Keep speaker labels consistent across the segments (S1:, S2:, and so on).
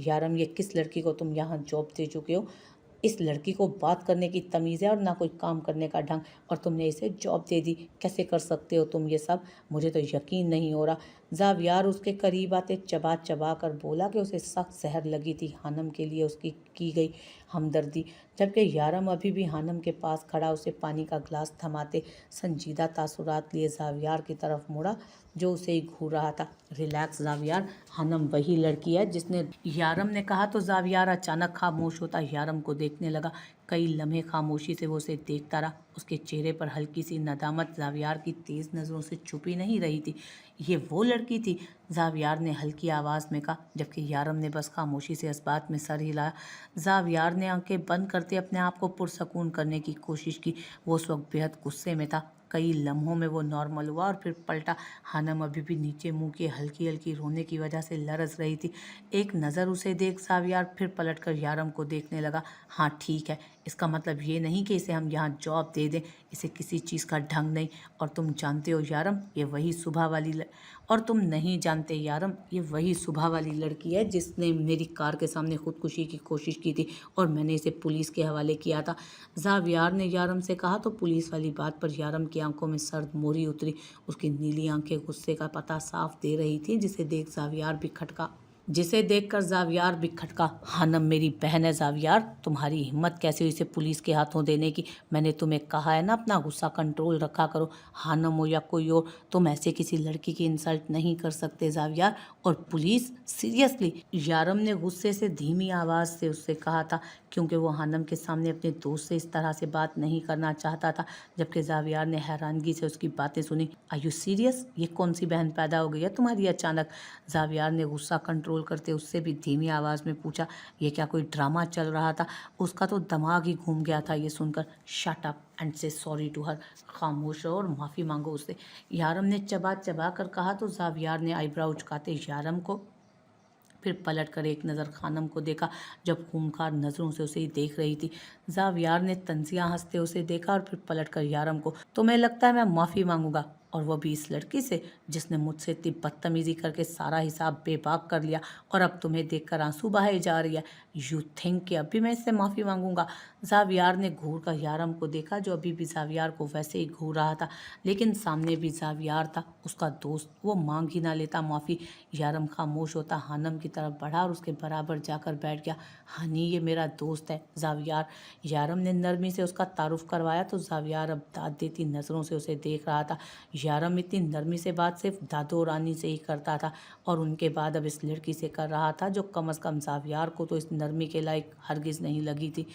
S1: यारम ये किस लड़की को तुम यहाँ जॉब दे चुके हो? इस लड़की को बात करने की तमीज़ है और ना कोई काम करने का ढंग, और तुमने इसे जॉब दे दी। कैसे कर सकते हो तुम ये सब? मुझे तो यकीन नहीं हो रहा। ज़ावियार उसके करीब आते चबा चबा कर बोला कि उसे सख्त जहर लगी थी हानम के लिए उसकी की गई हमदर्दी, जबकि यारम अभी भी हानम के पास खड़ा उसे पानी का ग्लास थमाते संजीदा तासुरात लिए ज़ावियार की तरफ मुड़ा जो उसे ही घूर रहा था। रिलैक्स ज़ावियार, हानम वही लड़की है जिसने। यारम ने कहा तो ज़ावियार अचानक खामोश होता यारम को देखने लगा। कई लम्हे खामोशी से वो उसे देखता रहा। उसके चेहरे पर हल्की सी नदामत ज़ावियार की तेज़ नज़रों से छुपी नहीं रही थी। ये वो लड़की थी? ज़ावियार ने हल्की आवाज़ में कहा, जबकि यारम ने बस खामोशी से इस बात में सर हिलाया। ज़ावियार ने आंखें बंद करते अपने आप को पुरसकून करने की कोशिश की। वो उस वक्त बेहद गुस्से में था। कई लम्हों में वो नॉर्मल हुआ और फिर पलटा। हानम अभी भी नीचे मुंह के हल्की हल्की रोने की वजह से लरस रही थी। एक नज़र उसे देख ज़ावियार फिर पलटकर यारम को देखने लगा। हाँ ठीक है, इसका मतलब ये नहीं कि इसे हम यहाँ जॉब दे दें। इसे किसी चीज़ का ढंग नहीं। और तुम जानते हो यारम, ये वही सुबह वाली और तुम नहीं जानते यारम, ये वही सुबह वाली लड़की है जिसने मेरी कार के सामने खुदकुशी की कोशिश की थी और मैंने इसे पुलिस के हवाले किया था। ज़ावियार ने यारम से कहा तो पुलिस वाली बात पर यारम की आंखों में सर्द मोहरी उतरी। उसकी नीली आंखें गुस्से का पता साफ दे रही थी, जिसे देखकर ज़ावियार भी खटका। हानम मेरी बहन है ज़ावियार, तुम्हारी हिम्मत कैसे हुई इसे पुलिस के हाथों देने की? मैंने तुम्हें कहा है ना अपना गुस्सा कंट्रोल रखा करो। हानम हो या कोई और, तुम ऐसे किसी लड़की की इंसल्ट नहीं कर सकते ज़ावियार। और पुलिस? सीरियसली? यारम ने गुस्से से धीमी आवाज़ से उससे कहा था, क्योंकि वो हानम के सामने अपने दोस्त से इस तरह से बात नहीं करना चाहता था। जबकि ज़ावियार ने हैरानगी से उसकी बातें सुनी। Are you serious? ये कौन सी बहन पैदा हो गई है तुम्हारी अचानक? ज़ावियार ने गुस्सा कंट्रोल करते उससे भी धीमी आवाज़ में पूछा। ये क्या कोई ड्रामा चल रहा था? उसका तो दिमाग ही घूम गया था ये सुनकर। शट अप एंड से सॉरी टू हर, खामोश रहो और माफ़ी मांगो उससे, यारम ने चबा चबा कर कहा तो ज़ावियार ने आईब्रो उचकाते यारम को फिर पलट कर एक नज़र खानम को देखा, जब खूंखार नज़रों से उसे ही देख रही थी। ज़ावियार ने तंजिया हंसते उसे देखा और फिर पलट कर यारम को, तुम्हें लगता है मैं माफ़ी मांगूंगा? और वो भी इस लड़की से जिसने मुझसे इतनी बदतमीज़ी करके सारा हिसाब बेबाक कर लिया और अब तुम्हें देखकर आंसू बहाए जा रही है? यू थिंक कि अभी मैं इससे माफ़ी मांगूंगा? ज़ावियार ने घूर कर यारम को देखा जो अभी भी ज़ावियार को वैसे ही घूर रहा था, लेकिन सामने भी ज़ावियार था, उसका दोस्त। वो मांग ही ना लेता माफ़ी। यारम खामोश होता हानम की तरफ बढ़ा और उसके बराबर जाकर बैठ गया। हनी, ये मेरा दोस्त है ज़ावियार। यारम ने नरमी से उसका तारुफ करवाया तो ज़ावियार अब दाद देती नज़रों से उसे देख रहा था। यारम इतनी नरमी से बात सिर्फ दादो रानी से ही करता था और उनके बाद अब इस लड़की से कर रहा था जो कम अज़ कम ज़ावियार को तो इस नरमी के लायक हरगिज़ नहीं लगी थी।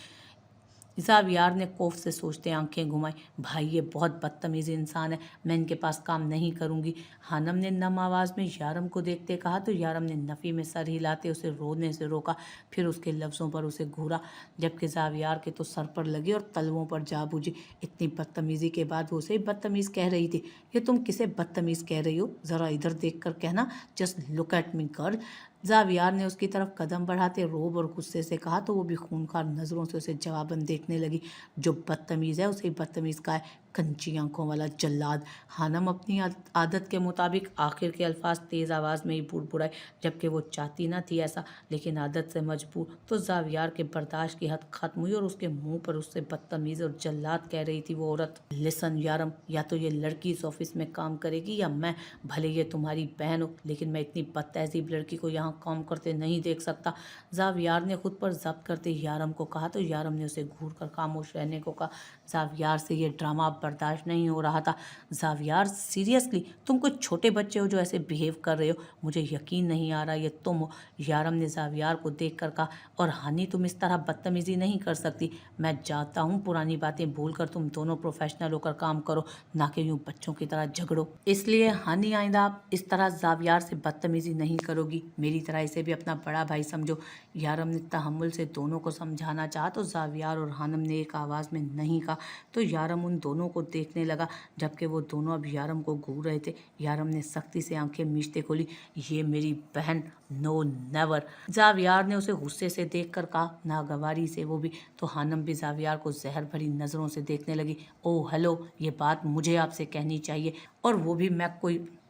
S1: ज़ावियार ने खौफ से सोचते आंखें घुमाई। भाई ये बहुत बदतमीज़ इंसान है, मैं इनके पास काम नहीं करूंगी। हानम ने नम आवाज़ में यारम को देखते कहा तो यारम ने नफ़ी में सर हिलाते उसे रोने से रोका, फिर उसके लफ्ज़ों पर उसे घूरा, जबकि ज़ावियार के तो सर पर लगी और तलवों पर जा बुझी। इतनी बदतमीज़ी के बाद वो उसे बदतमीज़ कह रही थी। ये तुम किसे बदतमीज़ कह रही हो? ज़रा इधर देख कर कहना, just look at me girl. Zaviyar ने उसकी तरफ कदम बढ़ाते रोब और गुस्से से कहा तो वो भी खूंखार नज़रों से उसे जवाबन देखने लगी। जो बदतमीज़ है उसे बदतमीज़ का है, कंची आंखों वाला जल्लाद। हानम अपनी आदत के मुताबिक आखिर के अल्फाज तेज़ आवाज़ में ही बुड़बुड़ाए, जबकि वो चाहती ना थी ऐसा, लेकिन आदत से मजबूर। तो ज़ावियार के बर्दाश्त की हद खत्म हुई और उसके मुंह पर उससे बदतमीज़ और जल्लाद कह रही थी वो औरत। लिसन यारम, या तो ये लड़की इस ऑफिस में काम करेगी या मैं, भले ये तुम्हारी बहन हो, लेकिन मैं इतनी बदतहजीब लड़की को यहाँ काम करते नहीं देख सकता। ज़ावियार ने खुद पर जब्त करते यारम को कहा तो यारम ने उसे घूर कर खामोश रहने को कहा। ज़ावियार से ये ड्रामा बर्दाश्त नहीं हो रहा था। ज़ावियार सीरियसली, तुम कुछ छोटे बच्चे हो जो ऐसे बिहेव कर रहे हो? मुझे यकीन नहीं आ रहा ये तुम हो। यारम ने ज़ावियार को देख कर कहा, और हानि तुम इस तरह बदतमीज़ी नहीं कर सकती। मैं चाहता हूँ पुरानी बातें भूल कर तुम दोनों प्रोफेशनल होकर काम करो, ना कि यूँ बच्चों की तरह झगड़ो। इसलिए हानि आइंदा आप इस तरह ज़ावियार से बदतमीज़ी नहीं करोगी, मेरी तरह इसे भी अपना बड़ा भाई समझो। यारम ने तहम्मुल से दोनों को समझाना चाहा तो ज़ावियार और हानम ने एक आवाज़ में नहीं कहा तो यारम उन दोनों को देखने लगा, जबकि वो दोनों अब यारम को घूर रहे थे। यारम ने सख्ती से आंखें मीचते खोली, ये मेरी बहन, नो नेवर। ज़ावियार ने उसे गुस्से से देखकर कहा, नागवारी से वो भी। तो हानम भी ज़ावियार को जहर भरी नज़रों से देखने लगी। ओह हेलो, ये बात मुझे आपसे कहनी चाहिए, और वो भी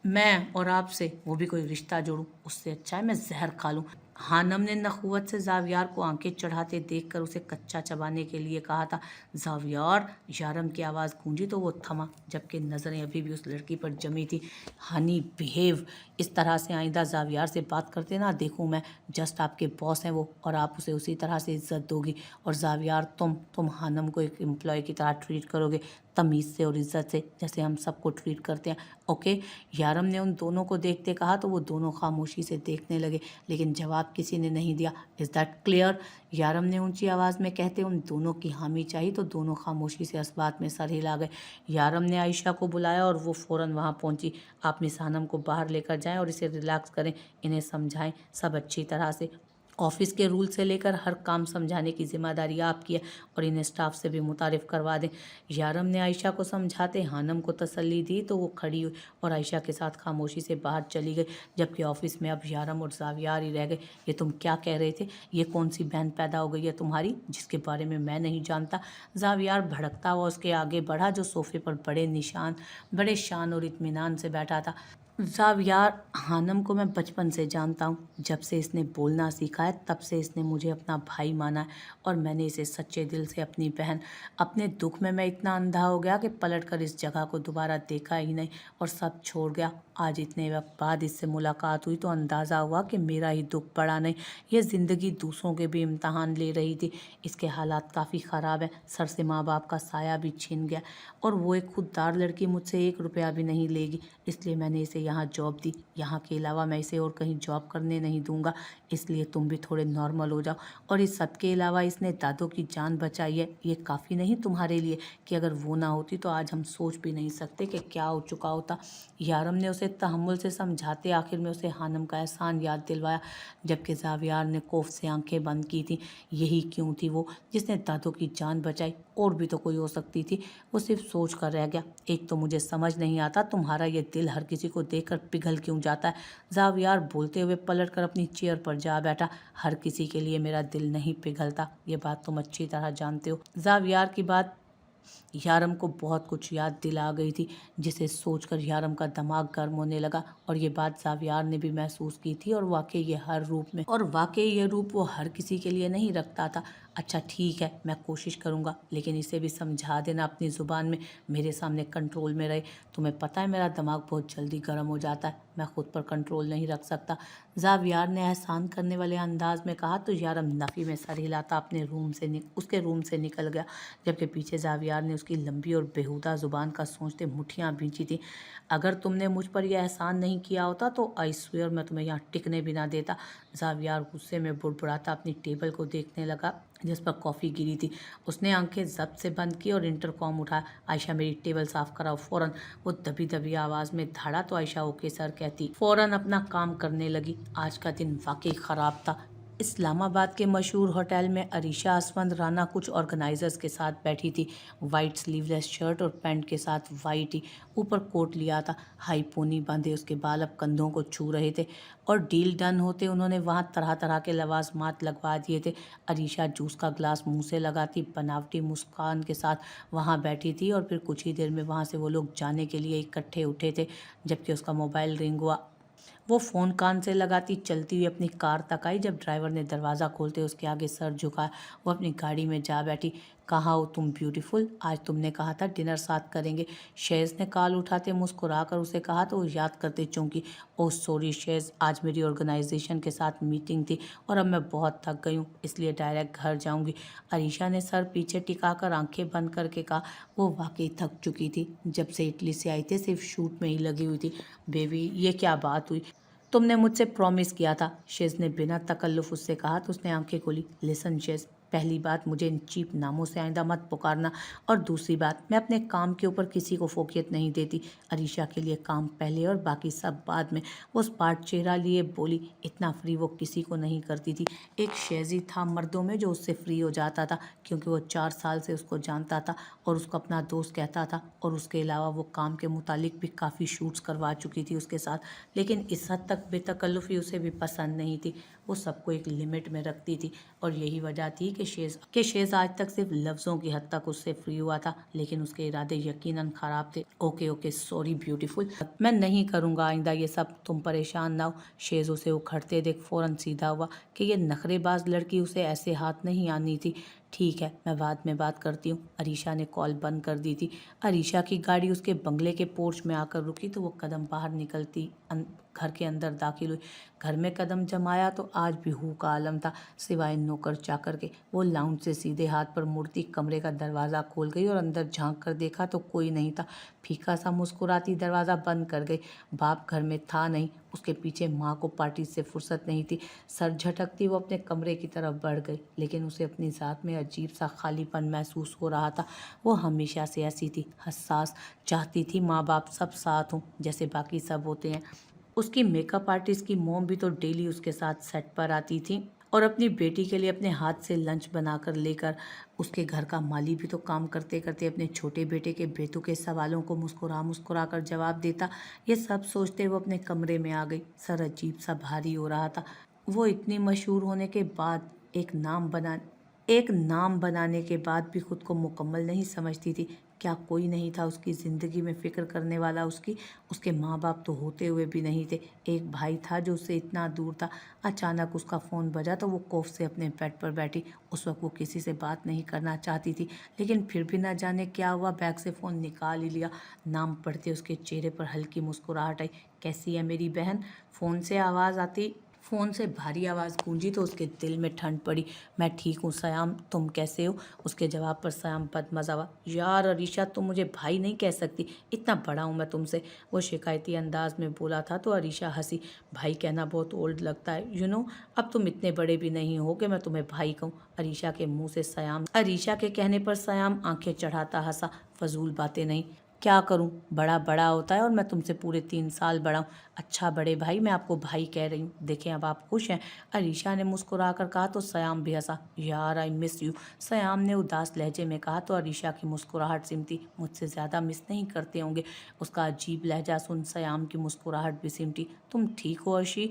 S1: मैं और आपसे वो भी कोई रिश्ता जोड़ूं, उससे अच्छा है मैं जहर खा लूं। हानम ने नखुवत से जावियार को आंखें चढ़ाते देखकर उसे कच्चा चबाने के लिए कहा था। जावियार, यारम की आवाज़ गूंजी तो वो थमा, जबकि नज़रें अभी भी उस लड़की पर जमी थी। हनी, बिहेव, इस तरह से आइंदा जावियार से बात करते ना देखूं मैं। जस्ट आपके बॉस हैं वो, और आप उसे उसी तरह से इज्जत दोगी। और जावियार, तुम हानम को एक एम्प्लॉय की तरह ट्रीट करोगे, तमीज़ से और इज्जत से, जैसे हम सबको ट्रीट करते हैं, ओके? यारम ने उन दोनों को देखते कहा तो वो दोनों खामोशी से देखने लगे, लेकिन जवाब किसी ने नहीं दिया। Is that clear? यारम ने ऊंची आवाज़ में कहते उन दोनों की हामी चाहिए तो दोनों खामोशी से इस बात में सर हिला गए। यारम ने आयशा को बुलाया और वो फ़ौरन वहाँ पहुंची। आप मिस हानम को बाहर लेकर जाएं और इसे रिलैक्स करें, इन्हें समझाएं सब अच्छी तरह से। ऑफिस के रूल से लेकर हर काम समझाने की जिम्मेदारी आपकी है, और इन्हें स्टाफ से भी मुतारिफ करवा दें। यारम ने आयशा को समझाते हानम को तसल्ली दी तो वो खड़ी हुई और आयशा के साथ खामोशी से बाहर चली गई, जबकि ऑफिस में अब यारम और जावियार ही रह गए। ये तुम क्या कह रहे थे? ये कौन सी बहन पैदा हो गई है तुम्हारी जिसके बारे में मैं नहीं जानता? जावियार भड़कता हुआ उसके आगे बढ़ा, जो सोफे पर बड़े शान और इत्मीनान से बैठा था। जावियार, हानम को मैं बचपन से जानता हूँ। जब से इसने बोलना सीखा है तब से इसने मुझे अपना भाई माना है, और मैंने इसे सच्चे दिल से अपनी बहन। अपने दुख में मैं इतना अंधा हो गया कि पलटकर इस जगह को दोबारा देखा ही नहीं और सब छोड़ गया। आज इतने वक्त बाद इससे मुलाकात हुई तो अंदाज़ा हुआ कि मेरा ही दुख बड़ा नहीं, ये ज़िंदगी दूसरों के भी इम्तहान ले रही थी। इसके हालात काफ़ी ख़राब हैं, सर से माँ बाप का साया भी छीन गया, और वो एक खुददार लड़की मुझसे 1 रुपया भी नहीं लेगी। इसलिए मैंने इसे यहाँ जॉब दी। यहाँ के अलावा मैं इसे और कहीं जॉब करने नहीं दूंगा। इसलिए तुम भी थोड़े नॉर्मल हो जाओ। और इस सब के अलावा इसने दादो की जान बचाई है, ये काफ़ी नहीं तुम्हारे लिए कि अगर वो ना होती तो आज हम सोच भी नहीं सकते कि क्या हो चुका होता? यारम ने उसे तहम्मुल से समझाते आखिर में उसे हानम का एहसान याद दिलवाया, जबकि जावियार ने खौफ से आंखें बंद की थी। यही क्यों थी वो जिसने दादो की जान बचाई? और भी तो कोई हो सकती थी। वो सिर्फ सोच कर रह गया। एक तो मुझे समझ नहीं आता तुम्हारा ये दिल हर किसी को देखकर पिघल क्यों जाता है? जावियार बोलते हुए पलट कर अपनी चेयर पर जा बैठा। हर किसी के लिए मेरा दिल नहीं पिघलता, ये बात तुम अच्छी तरह जानते हो। जावियार की बात यारम को बहुत कुछ याद दिला गई थी, जिसे सोचकर यारम का दिमाग गर्म होने लगा। और ये बात जावियार ने भी महसूस की थी, और वाकई ये रूप वो हर किसी के लिए नहीं रखता था। अच्छा ठीक है, मैं कोशिश करूँगा, लेकिन इसे भी समझा देना अपनी ज़ुबान में, मेरे सामने कंट्रोल में रहे। तुम्हें पता है मेरा दिमाग बहुत जल्दी गर्म हो जाता है, मैं खुद पर कंट्रोल नहीं रख सकता। जावियार ने एहसान करने वाले अंदाज में कहा तो यारम नफ़ी में सर हिलाता अपने उसके रूम से निकल गया, जबकि पीछे जावियार ने उसकी लंबी और बेहुदा ज़ुबान का सोचते मुट्ठियाँ भींची थी। अगर तुमने मुझ पर यह एहसान नहीं किया होता तो आई स्वेयर मैं तुम्हें यहाँ टिकने भी ना देता। जावियार गुस्से में बुड़बुड़ाता अपनी टेबल को देखने लगा जिस पर कॉफ़ी गिरी थी। उसने आंखें जब्त से बंद की और इंटरकॉम उठाया। आयशा, मेरी टेबल साफ़ कराओ फ़ौरन। वो दबी दबी आवाज़ में धाड़ा तो आयशा ओके सर कहती फ़ौरन अपना काम करने लगी। आज का दिन वाकई ख़राब था। इस्लामाबाद के मशहूर होटल में अरीशा असफंद राना कुछ ऑर्गेनाइजर्स के साथ बैठी थी। वाइट स्लीवलेस शर्ट और पैंट के साथ वाइट ही ऊपर कोट लिया था। हाई पोनी बांधे उसके बाल अब कंधों को छू रहे थे, और डील डन होते उन्होंने वहाँ तरह तरह के लवाजमात लगवा दिए थे। अरीशा जूस का ग्लास मुंह से लगाती बनावटी मुस्कान के साथ वहाँ बैठी थी, और फिर कुछ ही देर में वहाँ से वो लोग जाने के लिए इकट्ठे उठे थे, जबकि उसका मोबाइल रिंग हुआ। वो फ़ोन कान से लगाती चलती हुई अपनी कार तक आई। जब ड्राइवर ने दरवाज़ा खोलते उसके आगे सर झुकाया, वो अपनी गाड़ी में जा बैठी। कहाँ हो तुम ब्यूटीफुल, आज तुमने कहा था डिनर साथ करेंगे। शेज़ ने कॉल उठाते मुस्कुरा कर उसे कहा तो वो याद करते चूँकि ओह सॉरी शेज़, आज मेरी ऑर्गेनाइजेशन के साथ मीटिंग थी और अब मैं बहुत थक गई हूँ, इसलिए डायरेक्ट घर जाऊँगी। अरीशा ने सर पीछे टिकाकर आंखें बंद करके कहा। वो वाकई थक चुकी थी, जब से इटली से आई थी सिर्फ शूट में ही लगी हुई थी। बेबी, ये क्या बात हुई? तुमने मुझसे प्रॉमिस किया था, शेज़ ने बिना तकल्लुफ़ उससे कहा तो उसने आंखें खोली। लिसन शेज़, पहली बात मुझे इन चीप नामों से आइंदा मत पुकारना, और दूसरी बात मैं अपने काम के ऊपर किसी को फोकियत नहीं देती। अरीशा के लिए काम पहले और बाकी सब बाद में। वो स्पार्ट चेहरा लिए बोली, इतना फ्री वो किसी को नहीं करती थी। एक शेज़ी था मर्दों में जो उससे फ्री हो जाता था, क्योंकि वो 4 साल से उसको जानता था और उसको अपना दोस्त कहता था, और उसके अलावा वो काम के मुतालिक भी काफ़ी शूट्स करवा चुकी थी उसके साथ। लेकिन इस हद तक बेतकल्लुफ़ी उसे भी पसंद नहीं थी। वो सबको एक लिमिट में रखती थी और यही वजह थी कि शेज आज तक सिर्फ लफ्ज़ों की हद तक उससे फ्री हुआ था, लेकिन उसके इरादे यकीनन ख़राब थे। ओके ओके सॉरी ब्यूटीफुल, मैं नहीं करूँगा आइंदा ये सब, तुम परेशान ना हो। शेज उसे उखड़ते देख फ़ौरन सीधा हुआ कि ये नखरेबाज लड़की उसे ऐसे हाथ नहीं आनी थी। ठीक है, मैं बाद में बात करती हूँ। अरीशा ने कॉल बंद कर दी थी। अरीशा की गाड़ी उसके बंगले के पोर्च में आकर रुकी तो वो कदम बाहर निकलती घर के अंदर दाखिल हुई। घर में कदम जमाया तो आज भी हू का आलम था, सिवाय नौकर चाकर के। वो लाउंज से सीधे हाथ पर मुड़ती कमरे का दरवाज़ा खोल गई और अंदर झांक कर देखा तो कोई नहीं था। फीका सा मुस्कुराती दरवाज़ा बंद कर गई। बाप घर में था नहीं, उसके पीछे माँ को पार्टी से फुर्सत नहीं थी। सर झटकती वो अपने कमरे की तरफ बढ़ गई, लेकिन उसे अपनी ज़ात में अजीब सा खालीपन महसूस हो रहा था। वो हमेशा से ऐसी थी, हसास, चाहती थी माँ बाप सब साथ हों जैसे बाकी सब होते हैं। उसकी मेकअप आर्टिस्ट की मोम भी तो डेली उसके साथ सेट पर आती थी और अपनी बेटी के लिए अपने हाथ से लंच बनाकर लेकर उसके घर का माली भी तो काम करते करते अपने छोटे बेटे के बेतुके सवालों को मुस्कुरा कर जवाब देता। ये सब सोचते वो अपने कमरे में आ गई। सर अजीब सा भारी हो रहा था। वो इतनी मशहूर होने के बाद एक नाम बनाने के बाद भी खुद को मुकम्मल नहीं समझती थी। क्या कोई नहीं था उसकी ज़िंदगी में फ़िक्र करने वाला? उसके माँ बाप तो होते हुए भी नहीं थे। एक भाई था जो उससे इतना दूर था। अचानक उसका फ़ोन बजा तो वो खौफ से अपने बेड पर बैठी। उस वक्त वो किसी से बात नहीं करना चाहती थी, लेकिन फिर भी ना जाने क्या हुआ, बैग से फ़ोन निकाल ही लिया। नाम पढ़ते उसके चेहरे पर हल्की मुस्कुराहट आई। कैसी है मेरी बहन? फ़ोन से भारी आवाज़ गूंजी तो उसके दिल में ठंड पड़ी। मैं ठीक हूँ सयाम, तुम कैसे हो? उसके जवाब पर सयाम बदमज़ा हुआ। यार अरीशा, तुम मुझे भाई नहीं कह सकती, इतना बड़ा हूँ मैं तुमसे, वो शिकायती अंदाज में बोला था तो अरीशा हंसी। भाई कहना बहुत ओल्ड लगता है, अब तुम इतने बड़े भी नहीं हो कि मैं तुम्हें भाई कहूँ। अरीशा के कहने पर सयाम आंखें चढ़ाता हंसा। फजूल बातें नहीं, क्या करूं, बड़ा बड़ा होता है और मैं तुमसे पूरे 3 साल बड़ा हूँ। अच्छा बड़े भाई, मैं आपको भाई कह रही हूँ, देखें अब आप खुश हैं? अरीशा ने मुस्कुरा कर कहा तो सयाम भी हंसा। यार आई मिस यू, सयाम ने उदास लहजे में कहा तो अरीशा की मुस्कुराहट सिमटी। मुझसे ज़्यादा मिस नहीं करते होंगे? उसका अजीब लहजा सुन सयाम की मुस्कुराहट भी सिमटी। तुम ठीक हो अर्शी?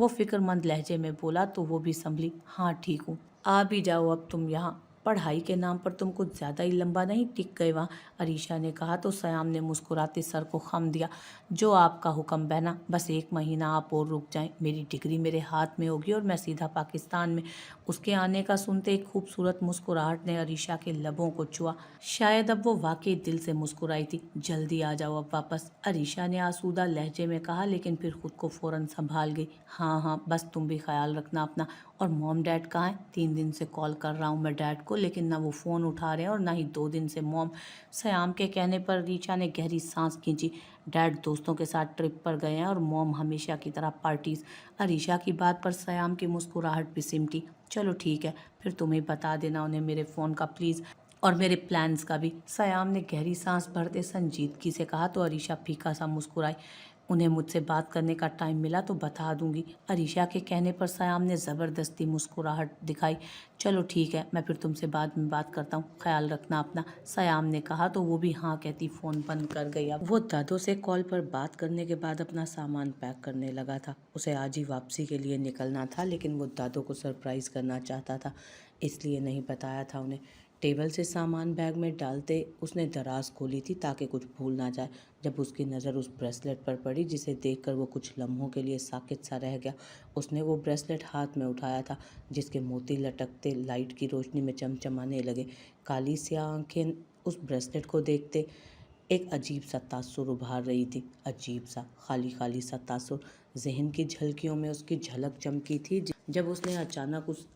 S1: वो फिक्रमंद लहजे में बोला तो वो भी संभली। हाँ ठीक हूँ, आ भी जाओ अब तुम यहाँ, पढ़ाई के नाम पर तुम कुछ ज़्यादा ही लंबा नहीं टिक गए वहाँ? अरीशा ने कहा तो सयाम ने मुस्कुराते सर को खम दिया। जो आपका हुक्म बहना, बस 1 महीना आप और रुक जाएं, मेरी डिग्री मेरे हाथ में होगी और मैं सीधा पाकिस्तान में। उसके आने का सुनते एक खूबसूरत मुस्कुराहट ने अरीशा के लबों को छुआ। शायद अब वो वाकई दिल से मुस्कुराई थी। जल्दी आ जाओ अब वापस, अरीशा ने आसूदा लहजे में कहा, लेकिन फिर खुद को फ़ौरन संभाल गई। हाँ हाँ, बस तुम भी ख्याल रखना अपना। और मॉम डैड कहाँ हैं? 3 दिन से कॉल कर रहा हूँ मैं डैड को, लेकिन ना वो फ़ोन उठा रहे हैं और ना ही 2 दिन से मॉम। सयाम के कहने पर रीचा ने गहरी सांस खींची। डैड दोस्तों के साथ ट्रिप पर गए हैं और मॉम हमेशा की तरह पार्टीज। अरीशा की बात पर सयाम की मुस्कुराहट भी सिमटी। चलो ठीक है, फिर तुम्हें बता देना उन्हें मेरे फ़ोन का प्लीज़, और मेरे प्लान्स का भी। सयाम ने गहरी सांस भरते संजीदगी से कहा तो अरीशा फीका सा मुस्कुराई। उन्हें मुझसे बात करने का टाइम मिला तो बता दूंगी। अरीशा के कहने पर सयाम ने ज़बरदस्ती मुस्कुराहट दिखाई। चलो ठीक है, मैं फिर तुमसे बाद में बात करता हूँ, ख्याल रखना अपना, सयाम ने कहा तो वो भी हाँ कहती फ़ोन बंद कर गई। अब वो दादो से कॉल पर बात करने के बाद अपना सामान पैक करने लगा था। उसे आज ही वापसी के लिए निकलना था, लेकिन वो दादो को सरप्राइज़ करना चाहता था, इसलिए नहीं बताया था उन्हें। टेबल से सामान बैग में डालते उसने दराज खोली थी ताकि कुछ भूल ना जाए। जब उसकी नज़र उस ब्रेसलेट पर पड़ी जिसे देखकर वो कुछ लम्हों के लिए साकित सा रह गया। उसने वो ब्रेसलेट हाथ में उठाया था, जिसके मोती लटकते लाइट की रोशनी में चमचमाने लगे। काली स्याह आंखें उस ब्रेसलेट को देखते एक अजीब सा तासुर उभार रही थी। अजीब सा खाली खाली सा तासुर। जहन की झलकियों में उसकी झलक चमकी थी जब उसने अचानक उस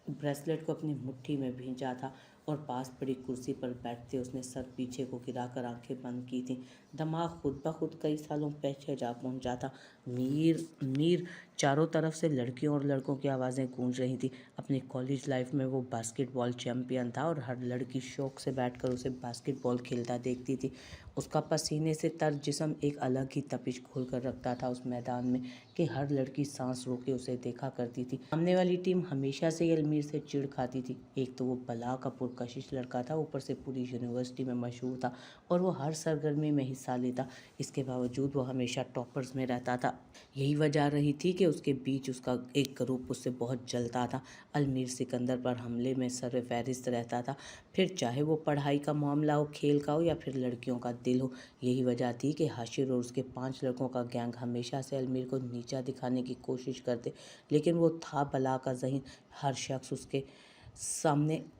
S1: ब्रेसलेट को अपनी मुट्ठी में भींचा था और पास पड़ी कुर्सी पर बैठते उसने सर पीछे को गिराकर आंखें बंद की थीं। दिमाग खुद ब खुद कई सालों पीछे जा पहुंचा था। मीर मीर, चारों तरफ से लड़कियों और लड़कों की आवाज़ें गूंज रही थी। अपनी कॉलेज लाइफ में वो बास्केटबॉल चैंपियन था और हर लड़की शौक से बैठकर उसे बास्केटबॉल खेलता देखती थी। उसका पसीने से तर जिस्म एक अलग ही तपिश खोल कर रखता था उस मैदान में कि हर लड़की सांस रोके उसे देखा करती थी। सामने वाली टीम हमेशा से ही अलमीर से चिढ़ खाती थी। एक तो वो बला का कशिश लड़का था, ऊपर से पूरी यूनिवर्सिटी में मशहूर था और वो हर सरगर्मी में हिस्सा लेता। इसके बावजूद वो हमेशा टॉपर्स में रहता था। यही वजह रही थी कि उसके बीच उसका एक ग्रुप उससे बहुत जलता था। अलमीर सिकंदर पर हमले में सरफहरिस्त रहता था, फिर चाहे वो पढ़ाई का मामला हो, खेल का हो या फिर लड़कियों का दिल हो। यही वजह थी कि हाशिर और उसके 5 लड़कों का गैंग हमेशा से अलमीर को नीचा दिखाने की कोशिश करते, लेकिन वो था बला का ज़हीन।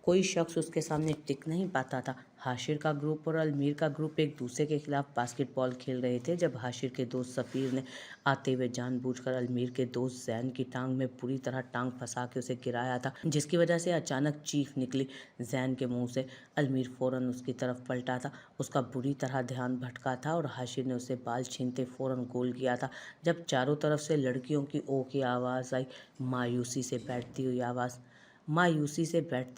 S1: कोई शख्स उसके सामने टिक नहीं पाता था। हाशिर का ग्रुप और अलमीर का ग्रुप एक दूसरे के खिलाफ बास्केटबॉल खेल रहे थे जब हाशिर के दोस्त सफ़ीर ने आते हुए जानबूझकर अलमीर के दोस्त जैन की टांग में पूरी तरह टांग फंसा के उसे गिराया था, जिसकी वजह से अचानक चीख निकली जैन के मुंह से। अलमीर फ़ौरन उसकी तरफ पलटा था। उसका बुरी तरह ध्यान भटका था और हाशिर ने उसे बाल छीनते फ़ौरन गोल किया था। जब चारों तरफ से लड़कियों की ओ की आवाज़ आई, मायूसी से बैठती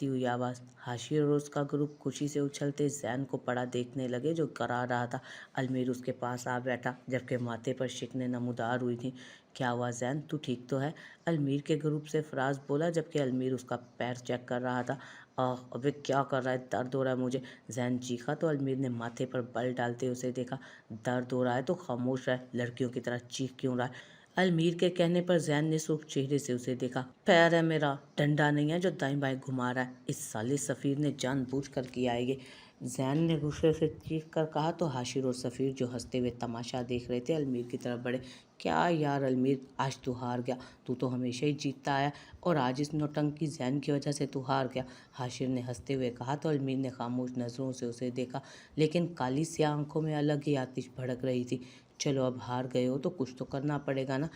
S1: हुई आवाज़। हाशिर और उसका ग्रुप खुशी से उछलते जैन को पड़ा देखने लगे जो करा रहा था। अलमीर उसके पास आ बैठा जबकि माथे पर शिकने नमूदार हुई थी। क्या हुआ जैन, तू ठीक तो है? अलमीर के ग्रुप से फराज बोला जबकि अलमीर उसका पैर चेक कर रहा था। आह, अबे क्या कर रहा है? दर्द हो रहा है मुझे, जैन चीखा तो अलमीर ने माथे पर बल डालते उसे देखा। दर्द हो रहा है तो खामोश रह, लड़कियों की तरह चीख क्यों रहा है? अलमीर के कहने पर जैन ने सुर्ख चेहरे से उसे देखा। पैर है मेरा, डंडा नहीं है जो दाएं बाएं घुमा रहा है। इस साले सफ़ीर ने जानबूझकर किया है ये, जैन ने गुस्से से चीख कर कहा तो हाशिर और सफ़ीर जो हंसते हुए तमाशा देख रहे थे अलमीर की तरफ बढ़े। क्या यार अलमीर, आज तू हार गया। तू तो हमेशा ही जीतता आया और आज इस नौटंकी जैन की वजह से तू हार गया, हाशिर ने हंसते हुए कहा तो अलमीर ने खामोश नज़रों से उसे देखा, लेकिन काली स्याह आंखों में अलग ही आतिश भड़क रही थी। चलो अब हार गए हो तो कुछ तो करना पड़ेगा ना।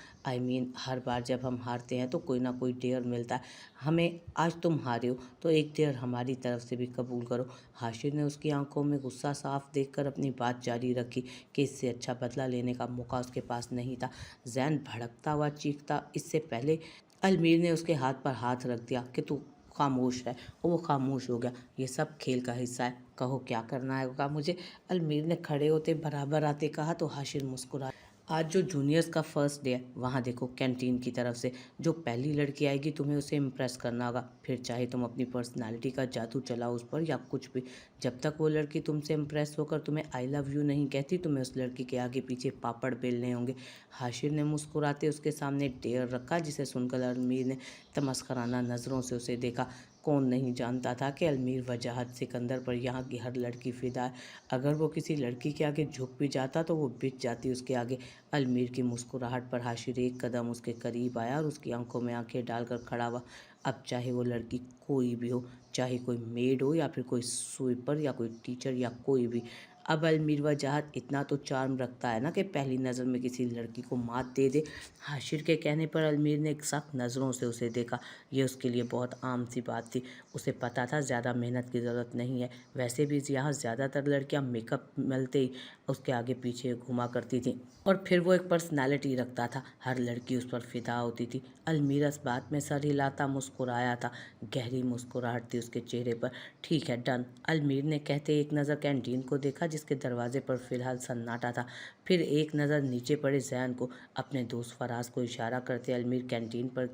S1: हर बार जब हम हारते हैं तो कोई ना कोई डेयर मिलता है हमें। आज तुम हारे हो तो एक डेयर हमारी तरफ से भी कबूल करो। हाशिर ने उसकी आंखों में गुस्सा साफ देखकर अपनी बात जारी रखी कि इससे अच्छा बदला लेने का मौका उसके पास नहीं था। जैन भड़कता हुआ चीखता, इससे पहले अलमीर ने उसके हाथ पर हाथ रख दिया कि तू खामोश रह, और वो खामोश हो गया। ये सब खेल का हिस्सा है, कहो क्या करना है होगा मुझे, अलमीर ने खड़े होते बराबर आते कहा तो हाशिर मुस्कुरा। आज जो जूनियर्स का फर्स्ट डे है, वहाँ देखो कैंटीन की तरफ से जो पहली लड़की आएगी तुम्हें उसे इम्प्रेस करना होगा, फिर चाहे तुम अपनी पर्सनालिटी का जादू चलाओ उस पर या कुछ भी। जब तक वो लड़की तुमसे इम्प्रेस होकर तुम्हें आई लव यू नहीं कहती, तुम्हें उस लड़की के आगे पीछे पापड़ बेलने होंगे। हाशिर ने मुस्कुराते उसके सामने डेयर रखा, जिसे सुनकर अलमीर ने तमस्कराना नज़रों से उसे देखा। कौन नहीं जानता था कि अलमीर वजाहत सिकंदर पर यहाँ की हर लड़की फिदा है। अगर वो किसी लड़की के आगे झुक भी जाता तो वो बिक जाती उसके आगे। अलमीर की मुस्कुराहट पर हाशिर एक कदम उसके करीब आया और उसकी आंखों में आंखें डालकर खड़ा हुआ। अब चाहे वो लड़की कोई भी हो, चाहे कोई मेड हो या फिर कोई स्वीपर या कोई टीचर या कोई भी, अब अलमीर वजाहत इतना तो चार्म रखता है ना कि पहली नज़र में किसी लड़की को मात दे दे। हाशिर के कहने पर अलमीर ने एक सख्त नज़रों से उसे देखा। ये उसके लिए बहुत आम सी बात थी। उसे पता था ज़्यादा मेहनत की ज़रूरत नहीं है। वैसे भी यहाँ ज़्यादातर लड़कियाँ मेकअप मिलते ही उसके आगे पीछे घुमा करती थी और फिर वो एक पर्सनालिटी रखता था, हर लड़की उस पर फिदा होती थी। अलमीर इस बात में सर हिलाता मुस्कुराया था, गहरी मुस्कुराहट थी उसके चेहरे पर। ठीक है, डन, अलमीर ने कहते एक नज़र कैंटीन को देखा जिसके दरवाजे पर फिलहाल सन्नाटा था, फिर एक नज़र नीचे पड़े जैन को। अपने दोस्त फराज को इशारा करते अलमीर कैंटीन पर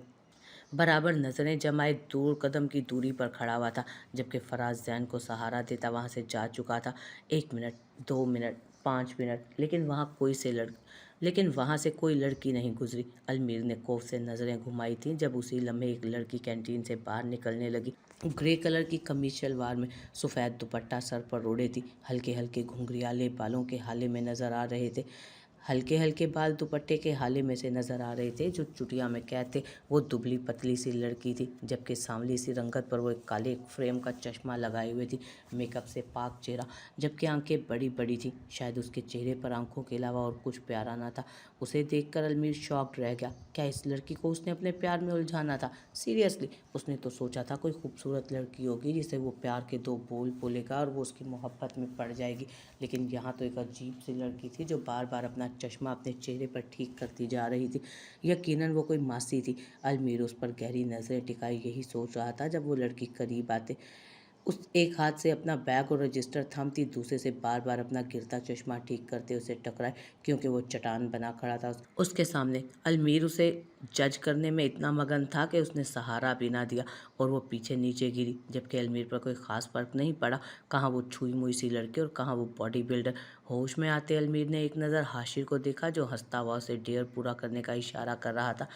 S1: बराबर नज़रें जमाए दूर कदम की दूरी पर खड़ा हुआ था, जबकि फराज जैन को सहारा देता वहाँ से जा चुका था। 1 मिनट, 2 मिनट, 5 मिनट, लेकिन वहाँ से कोई लड़की नहीं गुजरी। अलमीर ने खौफ से नज़रें घुमाई थीं जब उसी लम्हे एक लड़की कैंटीन से बाहर निकलने लगी। ग्रे कलर की कमीज शलवार में सफ़ेद दुपट्टा सर पर ओढ़े थी, हल्के हल्के घुंघरियाले बालों के हाले में नज़र आ रहे थे। हल्के हल्के बाल दुपट्टे के हाले में से नज़र आ रहे थे जो चुटिया में कैद थे। वो दुबली पतली सी लड़की थी, जबकि सांवली सी रंगत पर वो एक काले फ्रेम का चश्मा लगाए हुए थी, मेकअप से पाक चेहरा, जबकि आंखें बड़ी बड़ी थी। शायद उसके चेहरे पर आंखों के अलावा और कुछ प्यारा ना था। उसे देखकर अलमीर शॉक्ड रह गया। क्या इस लड़की को उसने अपने प्यार में उलझाना था? सीरियसली, उसने तो सोचा था कोई खूबसूरत लड़की होगी जिसे वो प्यार के 2 बोल बोलेगा और वो उसकी मोहब्बत में पड़ जाएगी, लेकिन यहाँ तो एक अजीब सी लड़की थी जो बार बार अपना चश्मा अपने चेहरे पर ठीक करती जा रही थी। यकीनन वो कोई मासी थी। अलमीर उस पर गहरी नज़रें टिकाई यही सोच रहा था जब वो लड़की करीब आते اس ایک ہاتھ سے اپنا بیگ اور رجسٹر تھامتی، دوسرے سے بار بار اپنا گرتا چشمہ ٹھیک کرتے اسے ٹکرائے، کیونکہ وہ چٹان بنا کھڑا تھا اس کے سامنے۔ المیر اسے جج کرنے میں اتنا مگن تھا کہ اس نے سہارا بھی نہ دیا اور وہ پیچھے نیچے گری، جبکہ المیر پر کوئی خاص فرق نہیں پڑا، کہاں وہ چھوئی موئی سی لڑکی اور کہاں وہ باڈی بلڈر۔ ہوش میں آتے المیر نے ایک نظر حاشر کو دیکھا جو ہنستا ہوا اسے ڈیئر پورا کرنے کا اشارہ کر رہا تھا۔